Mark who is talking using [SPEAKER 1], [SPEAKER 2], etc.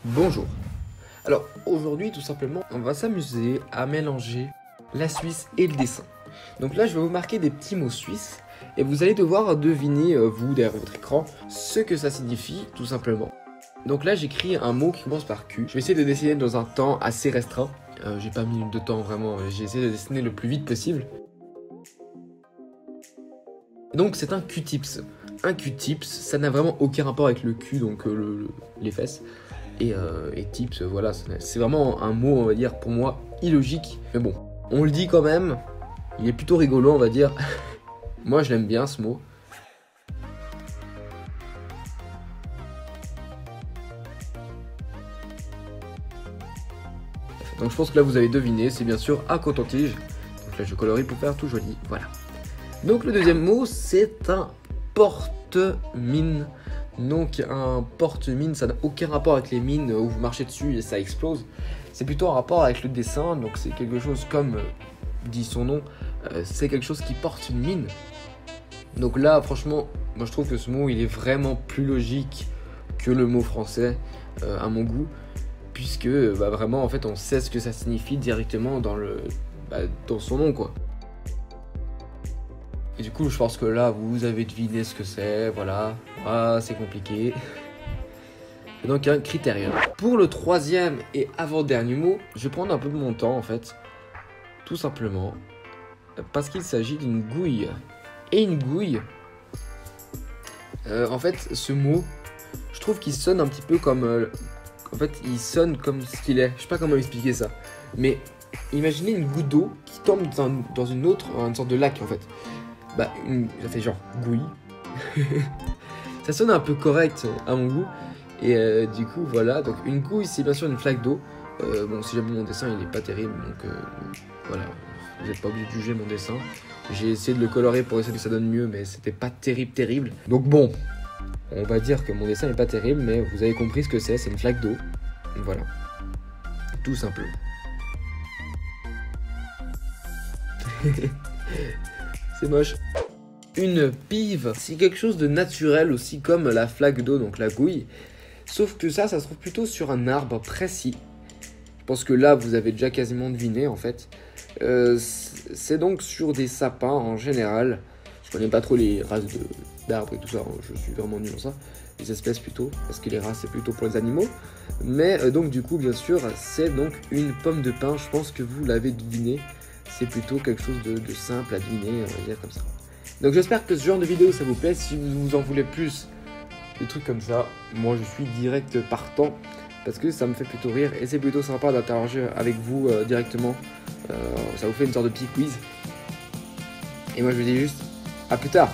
[SPEAKER 1] Bonjour. Alors aujourd'hui tout simplement on va s'amuser à mélanger la Suisse et le dessin. Donc là je vais vous marquer des petits mots suisses et vous allez devoir deviner vous derrière votre écran ce que ça signifie tout simplement. Donc là j'écris un mot qui commence par Q. Je vais essayer de dessiner dans un temps assez restreint. J'ai pas mis de temps vraiment, j'ai essayé de dessiner le plus vite possible. Donc c'est un Q-tips. Un Q-tips, ça n'a vraiment aucun rapport avec le cul, donc les fesses. Et tips, voilà, c'est vraiment un mot, on va dire, pour moi, illogique. Mais bon, on le dit quand même, il est plutôt rigolo, on va dire. Moi, je l'aime bien, ce mot. Donc je pense que là, vous avez deviné, c'est bien sûr un coton-tige. Donc là, je colorie pour faire tout joli, voilà. Donc le deuxième mot, c'est un porte-mine. Donc un porte-mine, ça n'a aucun rapport avec les mines où vous marchez dessus et ça explose. C'est plutôt un rapport avec le dessin, donc c'est quelque chose comme dit son nom, c'est quelque chose qui porte une mine. Donc là franchement, moi je trouve que ce mot il est vraiment plus logique que le mot français à mon goût. Puisque vraiment en fait on sait ce que ça signifie directement dans son nom quoi. Et du coup, je pense que là, vous avez deviné ce que c'est, voilà. Ah, c'est compliqué. Et donc, un critérium. Pour le troisième et avant-dernier mot, je vais prendre un peu de mon temps, en fait. Tout simplement. Parce qu'il s'agit d'une gouille. Et une gouille, en fait, ce mot, je trouve qu'il sonne un petit peu comme... en fait, il sonne comme ce qu'il est. Je sais pas comment expliquer ça. Mais imaginez une goutte d'eau qui tombe dans une sorte de lac, en fait. Ça fait genre gouille. Ça sonne un peu correct à mon goût. Et du coup, voilà. Donc, une gouille, c'est bien sûr une flaque d'eau. Bon, si jamais mon dessin, il est pas terrible. Donc, voilà. Vous n'êtes pas obligé de juger mon dessin. J'ai essayé de le colorer pour essayer que ça donne mieux. Mais c'était pas terrible. Donc, bon. On va dire que mon dessin n'est pas terrible. Mais vous avez compris ce que c'est. C'est une flaque d'eau. Voilà. Tout simplement. C'est moche. Une pive, c'est quelque chose de naturel aussi comme la flaque d'eau, donc la gouille. Sauf que ça se trouve plutôt sur un arbre précis. Je pense que là, vous avez déjà quasiment deviné en fait. C'est donc sur des sapins en général. Je connais pas trop les races d'arbres et tout ça, je suis vraiment nul en ça. Les espèces plutôt, parce que les races c'est plutôt pour les animaux. Mais donc du coup, bien sûr, c'est donc une pomme de pin. Je pense que vous l'avez deviné. C'est plutôt quelque chose de simple à deviner, on va dire comme ça. Donc j'espère que ce genre de vidéo ça vous plaît. Si vous en voulez plus, des trucs comme ça, moi je suis direct partant. Parce que ça me fait plutôt rire et c'est plutôt sympa d'interagir avec vous directement. Ça vous fait une sorte de petit quiz. Et moi je vous dis juste, à plus tard.